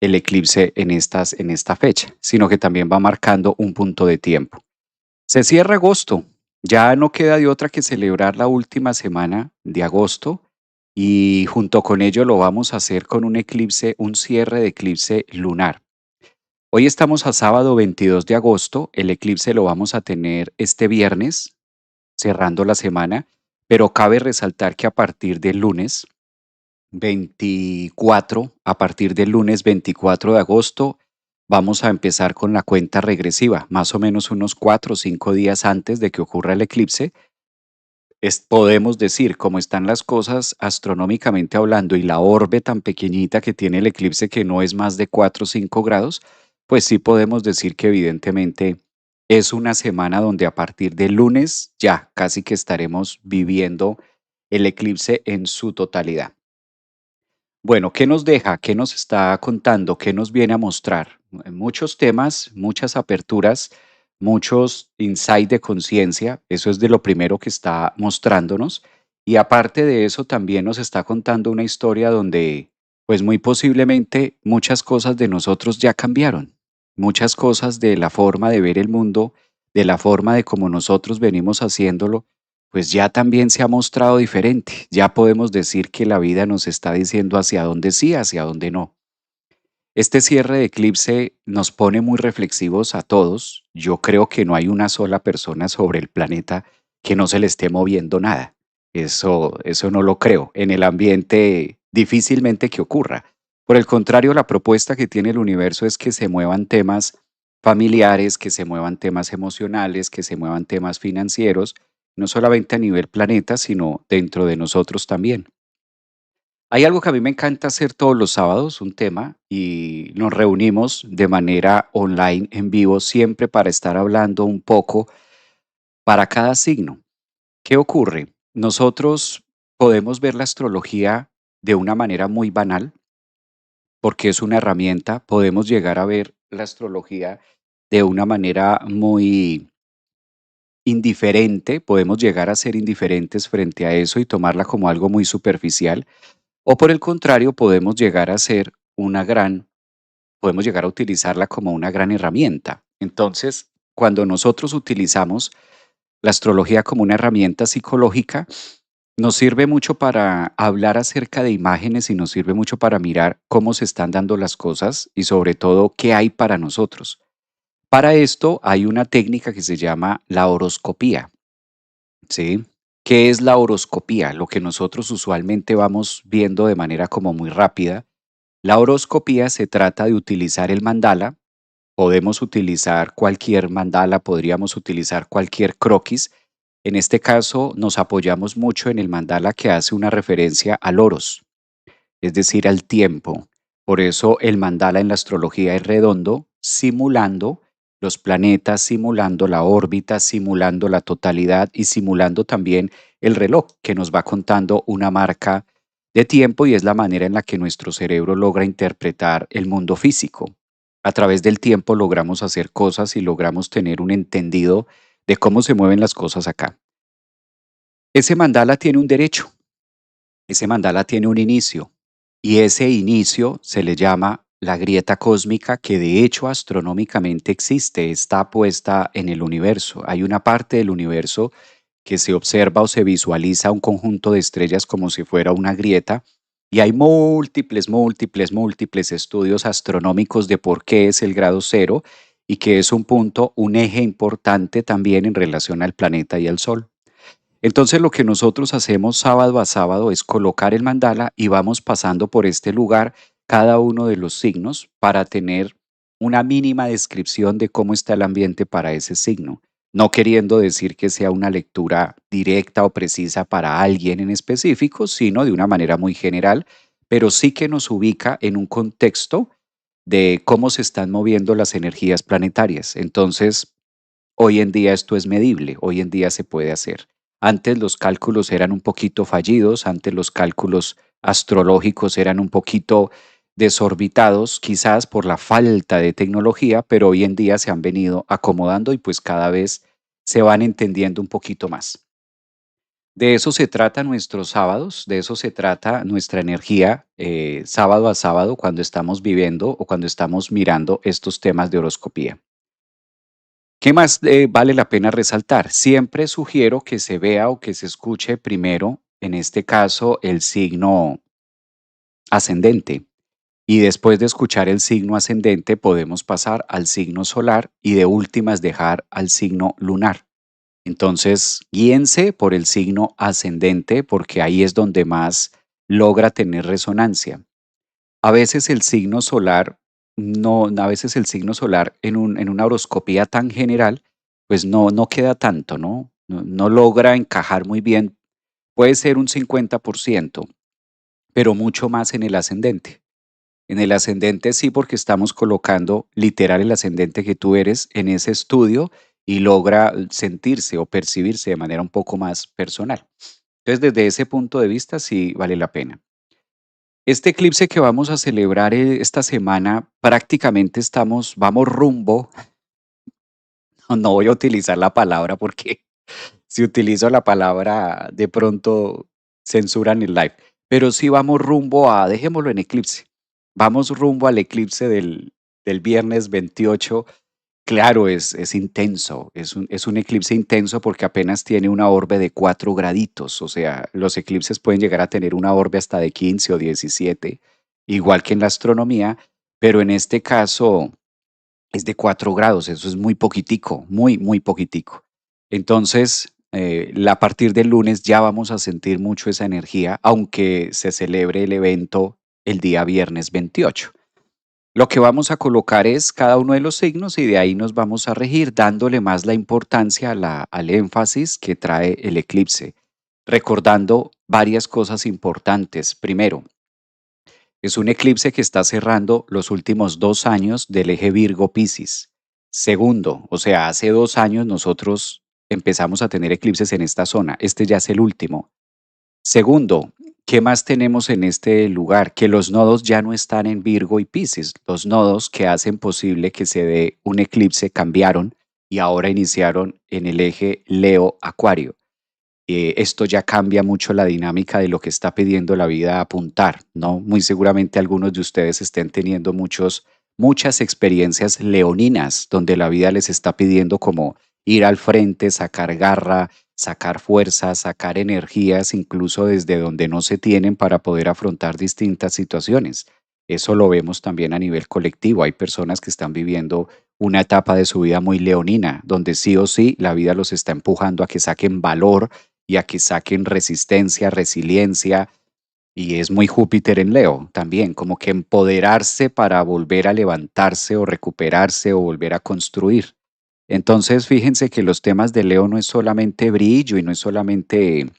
el eclipse en esta fecha, sino que también va marcando un punto de tiempo. Se cierra agosto, ya no queda de otra que celebrar la última semana de agosto y junto con ello lo vamos a hacer con un eclipse, un cierre de eclipse lunar. Hoy estamos a sábado 22 de agosto, el eclipse lo vamos a tener este viernes, cerrando la semana, pero cabe resaltar que a partir del lunes 24, a partir del lunes 24 de agosto, vamos a empezar con la cuenta regresiva, más o menos unos 4 o 5 días antes de que ocurra el eclipse. Podemos decir, como están las cosas astronómicamente hablando y la orbe tan pequeñita que tiene el eclipse, que no es más de 4 o 5 grados, pues sí podemos decir que evidentemente es una semana donde a partir del lunes ya casi que estaremos viviendo el eclipse en su totalidad. Bueno, ¿qué nos deja? ¿Qué nos está contando? ¿Qué nos viene a mostrar? Muchos temas, muchas aperturas, muchos insight de conciencia. Eso es de lo primero que está mostrándonos. Y aparte de eso, también nos está contando una historia donde, pues muy posiblemente, muchas cosas de nosotros ya cambiaron. Muchas cosas de la forma de ver el mundo, de la forma de cómo nosotros venimos haciéndolo, pues ya también se ha mostrado diferente. Ya podemos decir que la vida nos está diciendo hacia dónde sí, hacia dónde no. Este cierre de eclipse nos pone muy reflexivos a todos. Yo creo que no hay una sola persona sobre el planeta que no se le esté moviendo nada. Eso no lo creo. En el ambiente difícilmente que ocurra. Por el contrario, la propuesta que tiene el universo es que se muevan temas familiares, que se muevan temas emocionales, que se muevan temas financieros, no solamente a nivel planeta, sino dentro de nosotros también. Hay algo que a mí me encanta hacer todos los sábados, un tema, y nos reunimos de manera online, en vivo, siempre para estar hablando un poco para cada signo. ¿Qué ocurre? Nosotros podemos ver la astrología de una manera muy banal, porque es una herramienta, podemos llegar a ver la astrología de una manera muy indiferente, podemos llegar a ser indiferentes frente a eso y tomarla como algo muy superficial, o por el contrario, podemos llegar a utilizarla como una gran herramienta. Entonces, cuando nosotros utilizamos la astrología como una herramienta psicológica, nos sirve mucho para hablar acerca de imágenes y nos sirve mucho para mirar cómo se están dando las cosas y sobre todo qué hay para nosotros. Para esto hay una técnica que se llama la horoscopía, ¿sí? ¿Qué es la horoscopía? Lo que nosotros usualmente vamos viendo de manera como muy rápida. La horoscopía se trata de utilizar el mandala. Podemos utilizar cualquier mandala, podríamos utilizar cualquier croquis. En este caso nos apoyamos mucho en el mandala que hace una referencia al oros, es decir, al tiempo. Por eso el mandala en la astrología es redondo, simulando los planetas, simulando la órbita, simulando la totalidad y simulando también el reloj que nos va contando una marca de tiempo y es la manera en la que nuestro cerebro logra interpretar el mundo físico. A través del tiempo logramos hacer cosas y logramos tener un entendido de cómo se mueven las cosas acá. Ese mandala tiene un derecho, ese mandala tiene un inicio y ese inicio se le llama la grieta cósmica que de hecho astronómicamente existe, está puesta en el universo. Hay una parte del universo que se observa o se visualiza un conjunto de estrellas como si fuera una grieta y hay múltiples estudios astronómicos de por qué es el grado cero y que es un punto, un eje importante también en relación al planeta y al Sol. Entonces lo que nosotros hacemos sábado a sábado es colocar el mandala y vamos pasando por este lugar cada uno de los signos para tener una mínima descripción de cómo está el ambiente para ese signo, no queriendo decir que sea una lectura directa o precisa para alguien en específico, sino de una manera muy general, pero sí que nos ubica en un contexto de cómo se están moviendo las energías planetarias. Entonces, hoy en día esto es medible, hoy en día se puede hacer. Antes los cálculos eran un poquito fallidos, antes los cálculos astrológicos eran un poquito desorbitados, quizás por la falta de tecnología, pero hoy en día se han venido acomodando y pues cada vez se van entendiendo un poquito más. De eso se trata nuestros sábados, de eso se trata nuestra energía sábado a sábado cuando estamos viviendo o cuando estamos mirando estos temas de horoscopía. ¿Qué más vale la pena resaltar? Siempre sugiero que se vea o que se escuche primero, en este caso, el signo ascendente. Y después de escuchar el signo ascendente podemos pasar al signo solar y de últimas dejar al signo lunar. Entonces, guíense por el signo ascendente porque ahí es donde más logra tener resonancia. A veces el signo solar a veces el signo solar en una horoscopía tan general, pues no queda tanto, ¿no? No logra encajar muy bien. Puede ser un 50%, pero mucho más en el ascendente. En el ascendente sí, porque estamos colocando literal el ascendente que tú eres en ese estudio y logra sentirse o percibirse de manera un poco más personal. Entonces, desde ese punto de vista sí vale la pena. Este eclipse que vamos a celebrar esta semana, prácticamente vamos rumbo, no voy a utilizar la palabra porque si utilizo la palabra de pronto censuran el live, pero sí vamos rumbo dejémoslo en eclipse, vamos rumbo al eclipse del viernes 28. Claro, es intenso, es un eclipse intenso porque apenas tiene una orbe de 4 graditos, o sea, los eclipses pueden llegar a tener una orbe hasta de 15 o 17, igual que en la astronomía, pero en este caso es de 4 grados, eso es muy poquitico, muy, muy poquitico. Entonces, a partir del lunes ya vamos a sentir mucho esa energía, aunque se celebre el evento el día viernes 28. Lo que vamos a colocar es cada uno de los signos y de ahí nos vamos a regir dándole más la importancia al énfasis que trae el eclipse, recordando varias cosas importantes. Primero, es un eclipse que está cerrando los últimos 2 años del eje Virgo-Piscis. Segundo, o sea, hace 2 años nosotros empezamos a tener eclipses en esta zona. Este ya es el último. Segundo, ¿qué más tenemos en este lugar? Que los nodos ya no están en Virgo y Piscis. Los nodos que hacen posible que se dé un eclipse cambiaron y ahora iniciaron en el eje Leo-Acuario. Esto ya cambia mucho la dinámica de lo que está pidiendo la vida apuntar, ¿no? Muy seguramente algunos de ustedes estén teniendo muchas experiencias leoninas donde la vida les está pidiendo como ir al frente, sacar garra, sacar fuerzas, sacar energías, incluso desde donde no se tienen para poder afrontar distintas situaciones. Eso lo vemos también a nivel colectivo. Hay personas que están viviendo una etapa de su vida muy leonina, donde sí o sí la vida los está empujando a que saquen valor y a que saquen resistencia, resiliencia, y es muy Júpiter en Leo también, como que empoderarse para volver a levantarse o recuperarse o volver a construir. Entonces, fíjense que los temas de Leo no es solamente brillo y no es solamente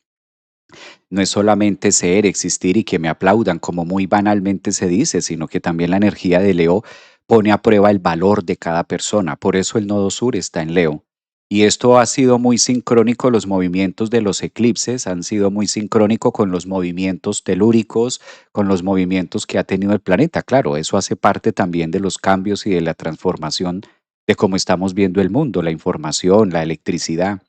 ser, existir y que me aplaudan, como muy banalmente se dice, sino que también la energía de Leo pone a prueba el valor de cada persona. Por eso el nodo sur está en Leo. Y esto ha sido muy sincrónico, los movimientos de los eclipses han sido muy sincrónico con los movimientos telúricos, con los movimientos que ha tenido el planeta. Claro, eso hace parte también de los cambios y de la transformación de cómo estamos viendo el mundo, la información, la electricidad.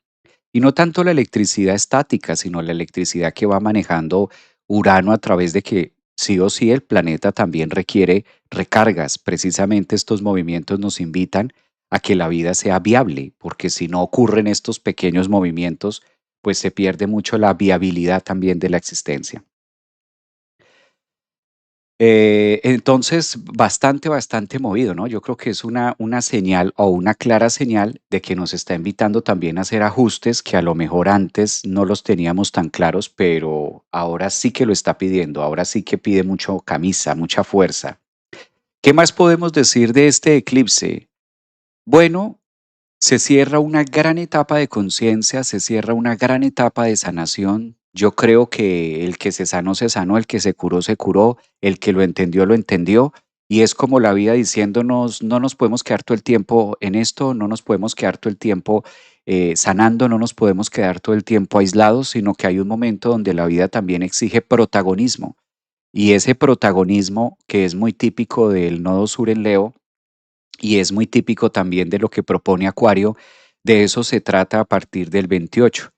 Y no tanto la electricidad estática, sino la electricidad que va manejando Urano a través de que sí o sí el planeta también requiere recargas. Precisamente estos movimientos nos invitan a que la vida sea viable, porque si no ocurren estos pequeños movimientos, pues se pierde mucho la viabilidad también de la existencia. Entonces, bastante movido, ¿no? Yo creo que es una señal o una clara señal de que nos está invitando también a hacer ajustes que a lo mejor antes no los teníamos tan claros, pero ahora sí que lo está pidiendo, ahora sí que pide mucho camisa, mucha fuerza. ¿Qué más podemos decir de este eclipse? Bueno, se cierra una gran etapa de conciencia, se cierra una gran etapa de sanación. Yo creo que el que se sanó, el que se curó, el que lo entendió. Y es como la vida diciéndonos, no nos podemos quedar todo el tiempo en esto, no nos podemos quedar todo el tiempo sanando, no nos podemos quedar todo el tiempo aislados, sino que hay un momento donde la vida también exige protagonismo. Y ese protagonismo, que es muy típico del nodo sur en Leo, y es muy típico también de lo que propone Acuario, de eso se trata a partir del 28.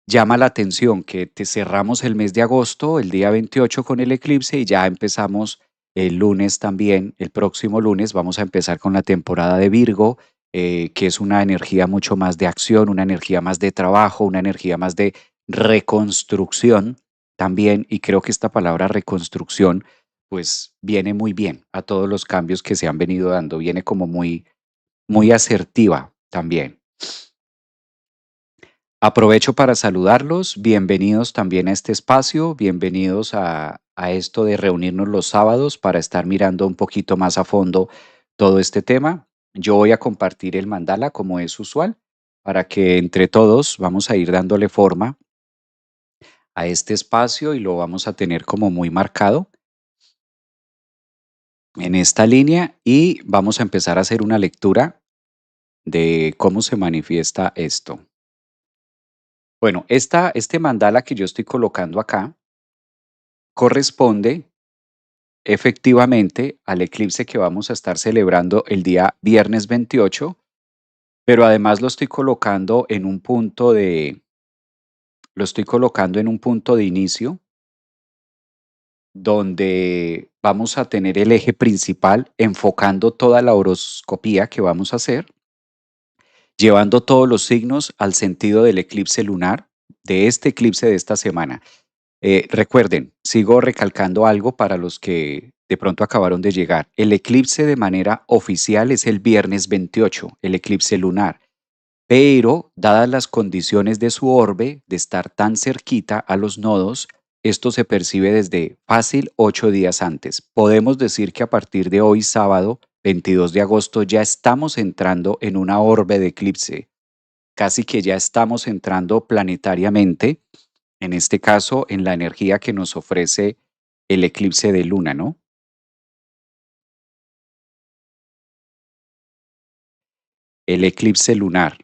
llama la atención que te cerramos el mes de agosto, el día 28 con el eclipse y ya empezamos el lunes también, el próximo lunes vamos a empezar con la temporada de Virgo, que es una energía mucho más de acción, una energía más de trabajo, una energía más de reconstrucción también, y creo que esta palabra reconstrucción pues viene muy bien a todos los cambios que se han venido dando, viene como muy asertiva también. Aprovecho para saludarlos, bienvenidos también a este espacio, bienvenidos a esto de reunirnos los sábados para estar mirando un poquito más a fondo todo este tema. Yo voy a compartir el mandala como es usual para que entre todos vamos a ir dándole forma a este espacio y lo vamos a tener como muy marcado en esta línea y vamos a empezar a hacer una lectura de cómo se manifiesta esto. Bueno, este mandala que yo estoy colocando acá corresponde efectivamente al eclipse que vamos a estar celebrando el día viernes 28, pero además lo estoy colocando en un punto de inicio donde vamos a tener el eje principal enfocando toda la horoscopía que vamos a hacer, llevando todos los signos al sentido del eclipse lunar, de este eclipse de esta semana. Recuerden, sigo recalcando algo para los que de pronto acabaron de llegar. El eclipse de manera oficial es el viernes 28, el eclipse lunar, pero dadas las condiciones de su orbe, de estar tan cerquita a los nodos, esto se percibe desde fácil 8 días antes. Podemos decir que a partir de hoy, sábado 22 de agosto, ya estamos entrando en una orbe de eclipse, casi que ya estamos entrando planetariamente en este caso, en la energía que nos ofrece el eclipse de luna, ¿no? El eclipse lunar.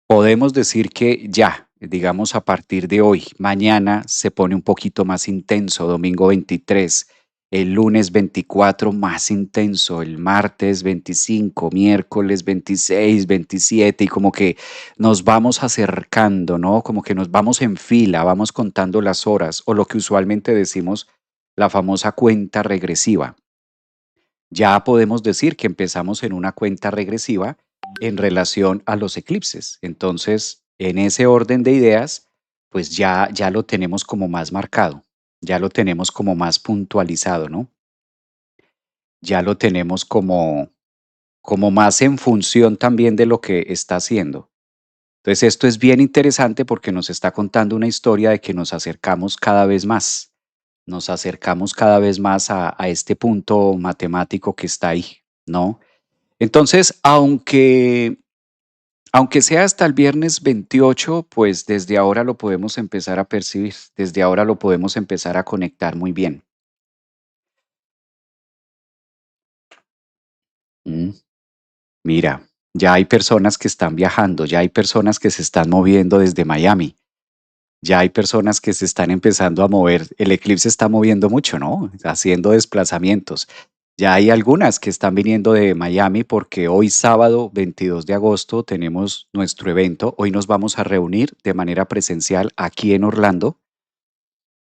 Podemos decir que ya, digamos a partir de hoy, mañana se pone un poquito más intenso, domingo 23, el lunes 24 más intenso, el martes 25, miércoles 26, 27 y como que nos vamos acercando, ¿no? Como que nos vamos en fila, vamos contando las horas o lo que usualmente decimos la famosa cuenta regresiva. Ya podemos decir que empezamos en una cuenta regresiva en relación a los eclipses. Entonces, en ese orden de ideas, pues ya lo tenemos como más marcado, ya lo tenemos como más puntualizado, ¿no? Ya lo tenemos como más en función también de lo que está haciendo. Entonces, esto es bien interesante porque nos está contando una historia de que nos acercamos cada vez más, nos acercamos cada vez más a este punto matemático que está ahí, ¿no? Entonces, aunque sea hasta el viernes 28, pues desde ahora lo podemos empezar a percibir, desde ahora lo podemos empezar a conectar muy bien. Mm, Mira, ya hay personas que están viajando, ya hay personas que se están moviendo desde Miami, ya hay personas que se están empezando a mover. El eclipse está moviendo mucho, ¿no? Haciendo desplazamientos. Ya hay algunas que están viniendo de Miami porque hoy sábado 22 de agosto tenemos nuestro evento. Hoy nos vamos a reunir de manera presencial aquí en Orlando.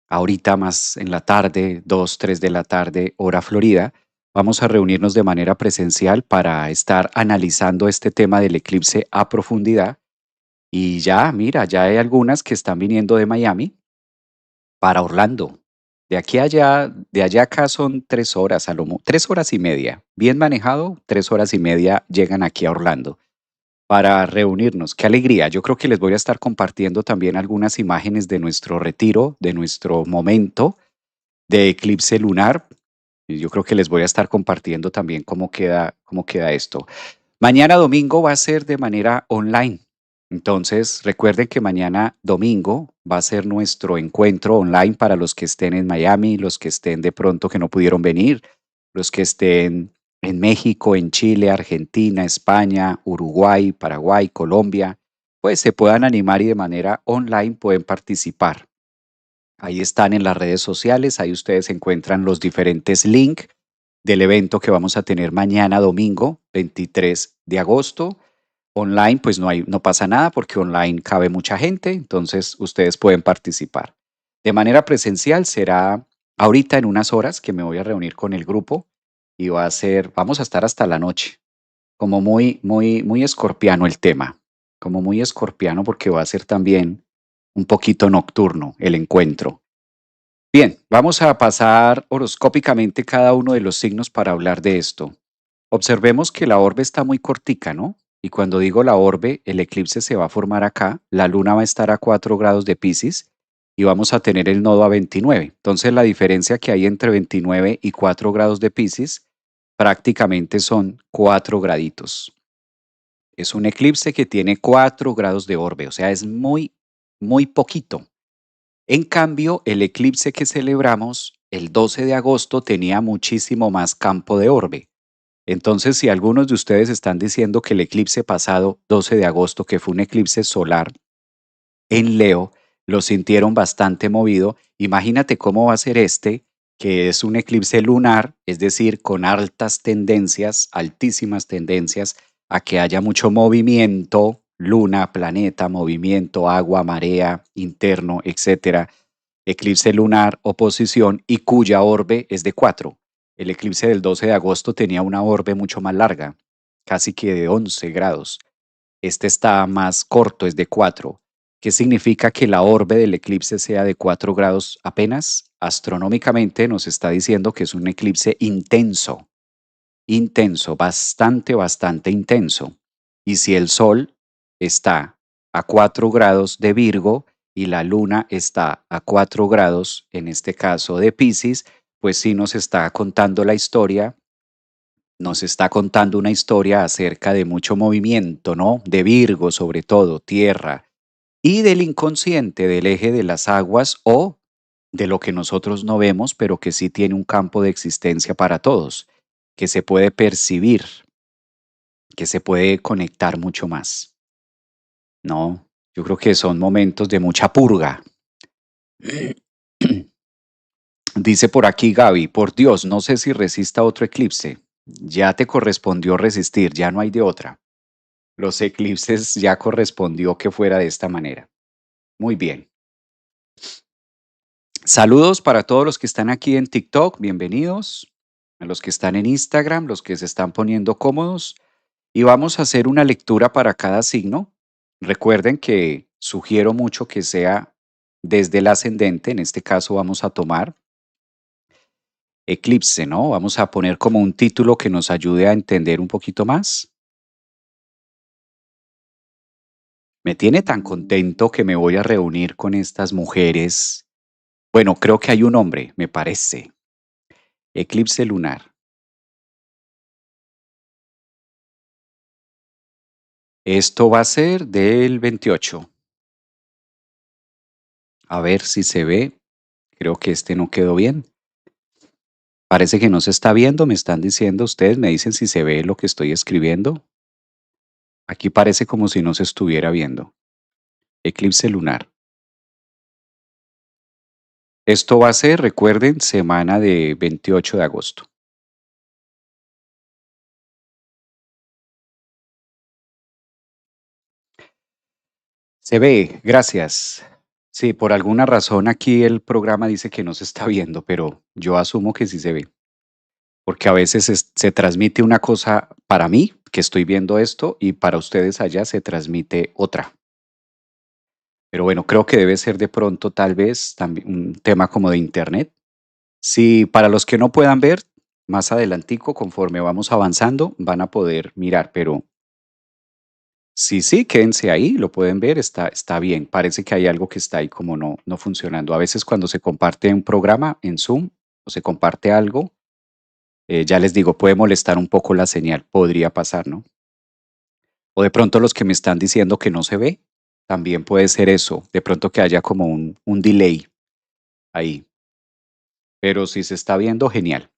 Ahorita más en la tarde, 2, 3 de la tarde, hora Florida. Vamos a reunirnos de manera presencial para estar analizando este tema del eclipse a profundidad. Y ya, mira, ya hay algunas que están viniendo de Miami para Orlando. De aquí a allá, de allá a acá son 3 horas, 3 horas y media. Bien manejado, 3 horas y media llegan aquí a Orlando para reunirnos. Qué alegría. Yo creo que les voy a estar compartiendo también algunas imágenes de nuestro retiro, de nuestro momento de eclipse lunar. Y yo creo que les voy a estar compartiendo también cómo queda esto. Mañana domingo va a ser de manera online. Entonces, recuerden que mañana domingo va a ser nuestro encuentro online para los que estén en Miami, los que estén de pronto que no pudieron venir, los que estén en México, en Chile, Argentina, España, Uruguay, Paraguay, Colombia, pues se puedan animar y de manera online pueden participar. Ahí están en las redes sociales, ahí ustedes encuentran los diferentes links del evento que vamos a tener mañana domingo 23 de agosto. Online, pues no pasa nada porque online cabe mucha gente, entonces ustedes pueden participar. De manera presencial será ahorita en unas horas que me voy a reunir con el grupo y vamos a estar hasta la noche. Como muy escorpiano el tema, como muy escorpiano porque va a ser también un poquito nocturno el encuentro. Bien, vamos a pasar horoscópicamente cada uno de los signos para hablar de esto. Observemos que la orbe está muy cortica, ¿no? Y cuando digo la orbe, el eclipse se va a formar acá, la luna va a estar a 4 grados de Piscis y vamos a tener el nodo a 29. Entonces la diferencia que hay entre 29 y 4 grados de Piscis prácticamente son 4 graditos. Es un eclipse que tiene 4 grados de orbe, o sea, es muy poquito. En cambio, el eclipse que celebramos el 12 de agosto tenía muchísimo más campo de orbe. Entonces, si algunos de ustedes están diciendo que el eclipse pasado, 12 de agosto, que fue un eclipse solar en Leo, lo sintieron bastante movido, imagínate cómo va a ser este, que es un eclipse lunar, es decir, con altas tendencias, altísimas tendencias a que haya mucho movimiento, luna, planeta, movimiento, agua, marea, interno, etcétera. Eclipse lunar, oposición y cuya orbe es de 4. El eclipse del 12 de agosto tenía una orbe mucho más larga, casi que de 11 grados. Este está más corto, es de 4. ¿Qué significa que la orbe del eclipse sea de 4 grados apenas? Astronómicamente nos está diciendo que es un eclipse intenso, intenso, bastante intenso. Y si el Sol está a 4 grados de Virgo y la Luna está a 4 grados, en este caso de Piscis, pues sí nos está contando la historia, nos está contando una historia acerca de mucho movimiento, ¿no? De Virgo sobre todo, tierra, y del inconsciente, del eje de las aguas o de lo que nosotros no vemos, pero que sí tiene un campo de existencia para todos, que se puede percibir, que se puede conectar mucho más. No, yo creo que son momentos de mucha purga. Dice por aquí Gaby, por Dios, no sé si resista otro eclipse. Ya te correspondió resistir, ya no hay de otra. Los eclipses ya correspondió que fuera de esta manera. Muy bien. Saludos para todos los que están aquí en TikTok, bienvenidos. A los que están en Instagram, los que se están poniendo cómodos. Y vamos a hacer una lectura para cada signo. Recuerden que sugiero mucho que sea desde el ascendente. En este caso vamos a tomar eclipse, ¿no? Vamos a poner como un título que nos ayude a entender un poquito más. Me tiene tan contento que me voy a reunir con estas mujeres. Bueno, creo que hay un hombre, me parece. Eclipse lunar. Esto va a ser del 28. A ver si se ve. Creo que este no quedó bien. Parece que no se está viendo, me están diciendo ustedes, me dicen si se ve lo que estoy escribiendo. Aquí parece como si no se estuviera viendo. Eclipse lunar. Esto va a ser, recuerden, semana de 28 de agosto. Se ve, gracias. Sí, por alguna razón aquí el programa dice que no se está viendo, pero yo asumo que sí se ve. Porque a veces se transmite una cosa para mí, que estoy viendo esto, y para ustedes allá se transmite otra. Pero bueno, creo que debe ser de pronto tal vez también un tema como de internet. Si para los que no puedan ver, más adelantico, conforme vamos avanzando, van a poder mirar, pero sí, quédense ahí, lo pueden ver, está bien. Parece que hay algo que está ahí como no funcionando. A veces cuando se comparte un programa en Zoom o se comparte algo, ya les digo, puede molestar un poco la señal, podría pasar, ¿no? O de pronto los que me están diciendo que no se ve, también puede ser eso, de pronto que haya como un delay ahí. Pero si se está viendo, genial.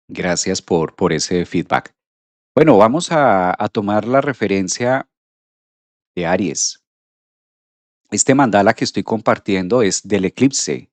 Gracias por ese feedback. Bueno, vamos a tomar la referencia de Aries. Este mandala que estoy compartiendo es del eclipse